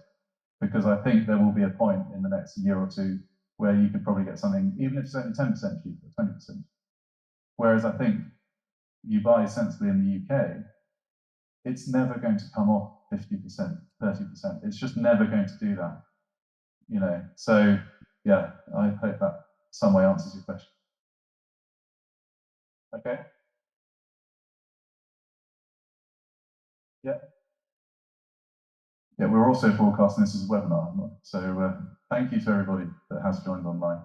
because I think there will be a point in the next year or two where you could probably get something, even if it's only 10% cheaper, 20%. Whereas I think you buy sensibly in the UK, it's never going to come off 50%, 30%. It's just never going to do that, you know. So yeah, I hope that some way answers your question. Okay. Yeah. Yeah, we're also broadcasting this as a webinar, so thank you to everybody that has joined online.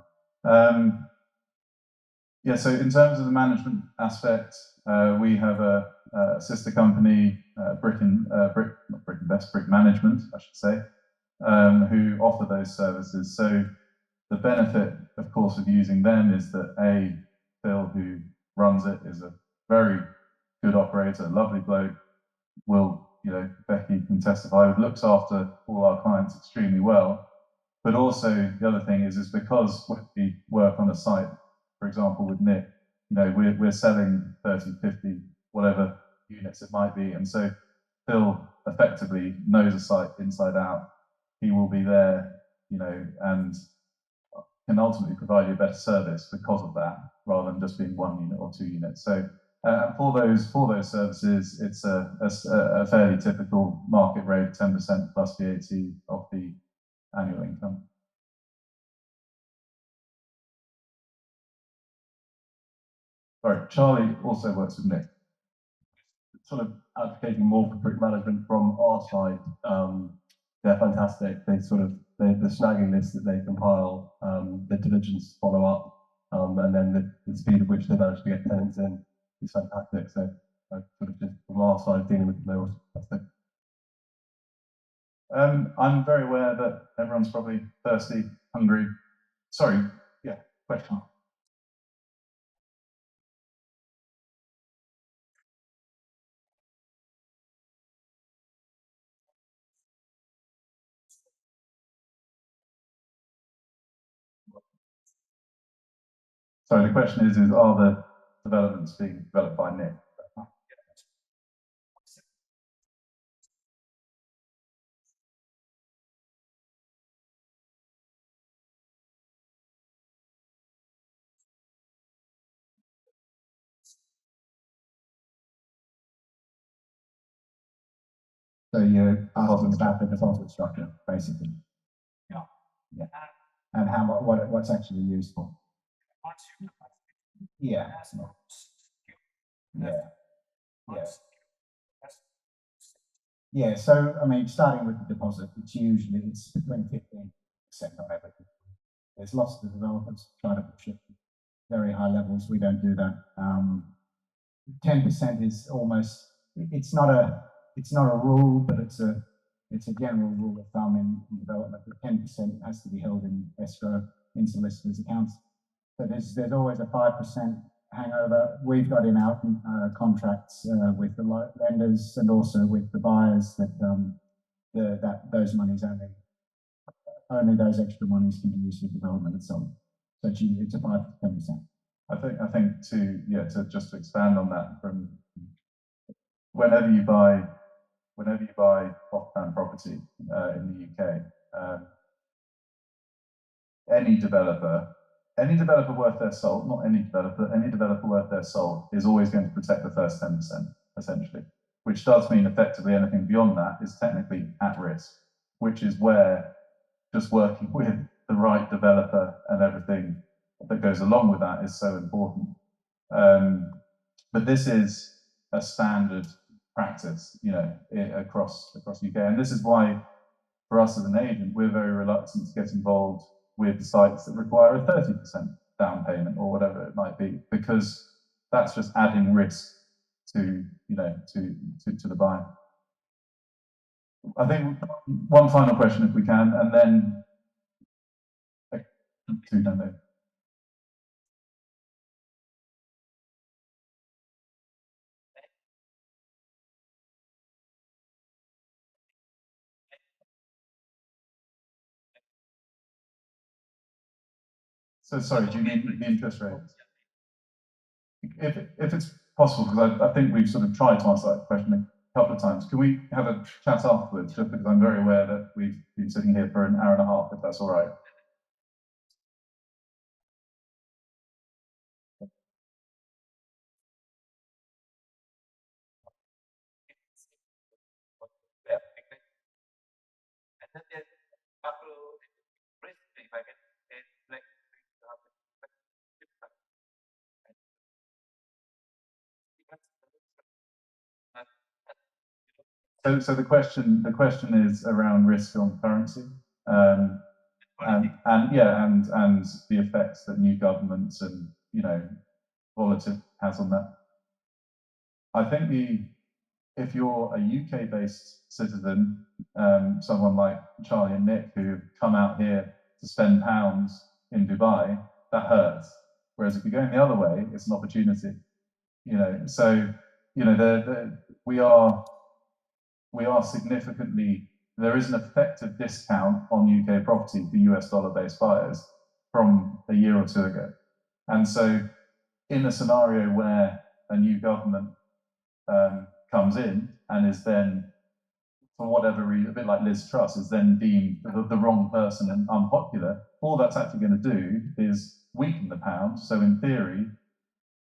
Yeah, so in terms of the management aspect, we have a sister company, Brick Management, I should say, who offer those services. So the benefit, of course, of using them is that Phil, who runs it, is a very good operator, lovely bloke. Will, you know, Becky can testify, looks after all our clients extremely well. But also the other thing is because we work on a site, for example, with Nick, you know, we're selling 30, 50, whatever units it might be. And so Phil effectively knows a site inside out. He will be there, you know, and can ultimately provide you a better service because of that, rather than just being 1 unit or 2 units. So for those services, it's a fairly typical market rate, 10% plus VAT of the annual income. Sorry, Charlie also works with Nick. Sort of advocating more for brick management from our side. They're fantastic. They sort of the snagging list that they compile, the diligence follow up, and then the speed at which they manage to get tenants in is fantastic. So sort of just from our side dealing with them, they're fantastic. I'm very aware that everyone's probably thirsty, hungry. Sorry, yeah, question. Sorry, the question is are the developments being developed by Nick? So you're asking about the deposit structure, basically. Yeah. Yeah. And what's actually used for? Yeah. Yeah. Yeah. Yeah. So I mean, starting with the deposit, it's between 15% on everything. There's lots of developers trying to push it to very high levels. We don't do that. 10% is almost. It's not a rule, but it's a general rule of thumb in development that 10% has to be held in escrow in solicitors' accounts. So there's always a 5% hangover. We've got in our contracts with the lenders and also with the buyers that those monies only those extra monies can be used for development and so on. So it's a 5 to 10%. I think to just to expand on that, from whenever you buy off-plan property in the UK, any developer worth their salt, not any developer worth their salt is always going to protect the first 10%, essentially, which does mean effectively anything beyond that is technically at risk, which is where just working with the right developer and everything that goes along with that is so important. But this is a standard practice, you know, across UK, and this is why, for us as an agent, we're very reluctant to get involved with sites that require a 30% down payment or whatever it might be, because that's just adding risk to, you know, to the buyer. I think one final question, if we can, and then So sorry, do you mean the interest rates? If it's possible, because I think we've sort of tried to answer that question a couple of times, can we have a chat afterwards, just because I'm very aware that we've been sitting here for an hour and a half, if that's all right. So the question is around risk on currency, and the effects that new governments and, you know, volatility has on that. I think if you're a UK-based citizen, someone like Charlie and Nick who come out here to spend pounds in Dubai, that hurts. Whereas if you're going the other way, it's an opportunity. You know, so you know, we are significantly, there is an effective discount on UK property for US dollar-based buyers from a year or two ago. And so in a scenario where a new government comes in and is then, for whatever reason, a bit like Liz Truss, is then deemed the wrong person and unpopular, all that's actually going to do is weaken the pound. So in theory,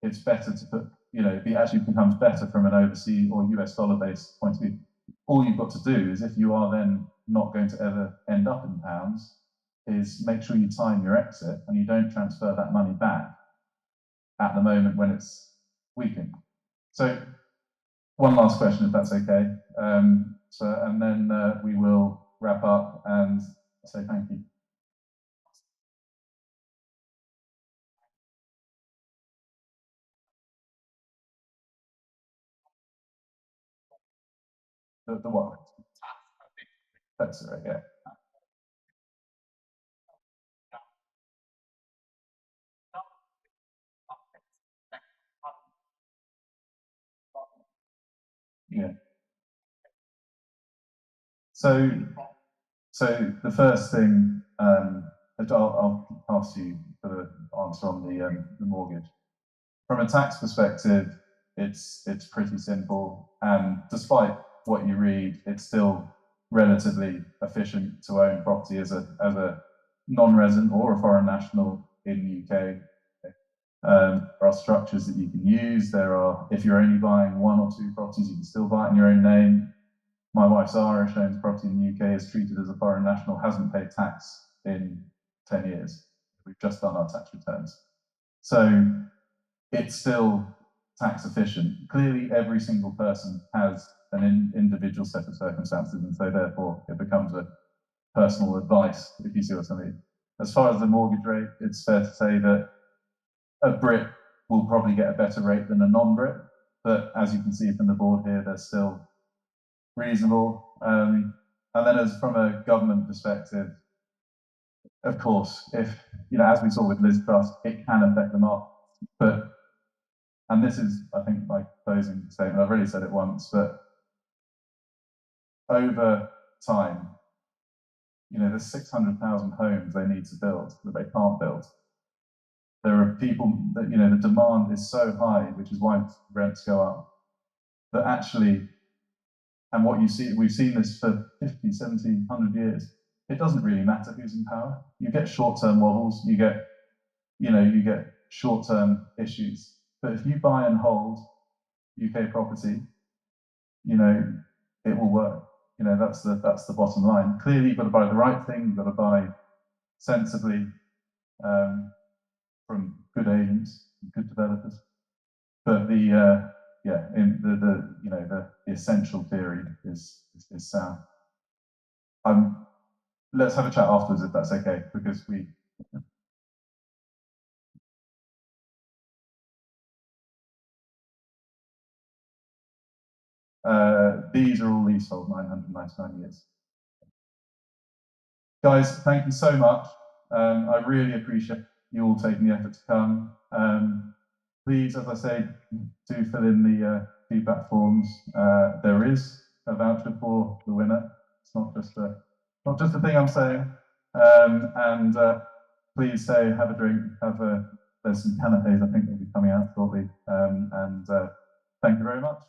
it's better to put, you know, it actually becomes better from an overseas or US dollar-based point of view. All you've got to do is, if you are then not going to ever end up in pounds, is make sure you time your exit and you don't transfer that money back at the moment when it's weakened. So one last question, if that's okay. And then we will wrap up and say thank you. The what? That's right, yeah. Yeah. So the first thing, I'll pass you for the answer on the mortgage. From a tax perspective, it's pretty simple, and despite what you read, it's still relatively efficient to own property as a non-resident or a foreign national in the UK. There are structures that you can use. If you're only buying one or two properties, you can still buy it in your own name. My wife's Irish, owns property in the UK, is treated as a foreign national, hasn't paid tax in 10 years. We've just done our tax returns. So it's still tax efficient. Clearly, every single person has an individual set of circumstances, and so therefore it becomes a personal advice, if you see what I mean. As far as the mortgage rate, it's fair to say that a Brit will probably get a better rate than a non-Brit, but as you can see from the board here, they're still reasonable. And then from a government perspective, of course, if, you know, as we saw with Liz Truss, it can affect the market. But, and this is, I think, my closing statement, I've already said it once, but over time, you know, there's 600,000 homes they need to build that they can't build. There are people that, you know, the demand is so high, which is why rents go up, that actually, and what you see, we've seen this for 50, 70, 100 years, it doesn't really matter who's in power. You get short-term wobbles, you get short-term issues. But if you buy and hold UK property, it will work. That's the bottom line. Clearly, you've got to buy the right thing. You've got to buy sensibly from good agents, good developers. But the essential theory is sound. Let's have a chat afterwards if that's okay, because we. These are all leasehold, 999 years. Guys, thank you so much. I really appreciate you all taking the effort to come. Please, as I say, do fill in the feedback forms. There is a voucher for the winner. It's not just a thing I'm saying. Please stay, have a drink, there's some canapes I think will be coming out shortly. Thank you very much.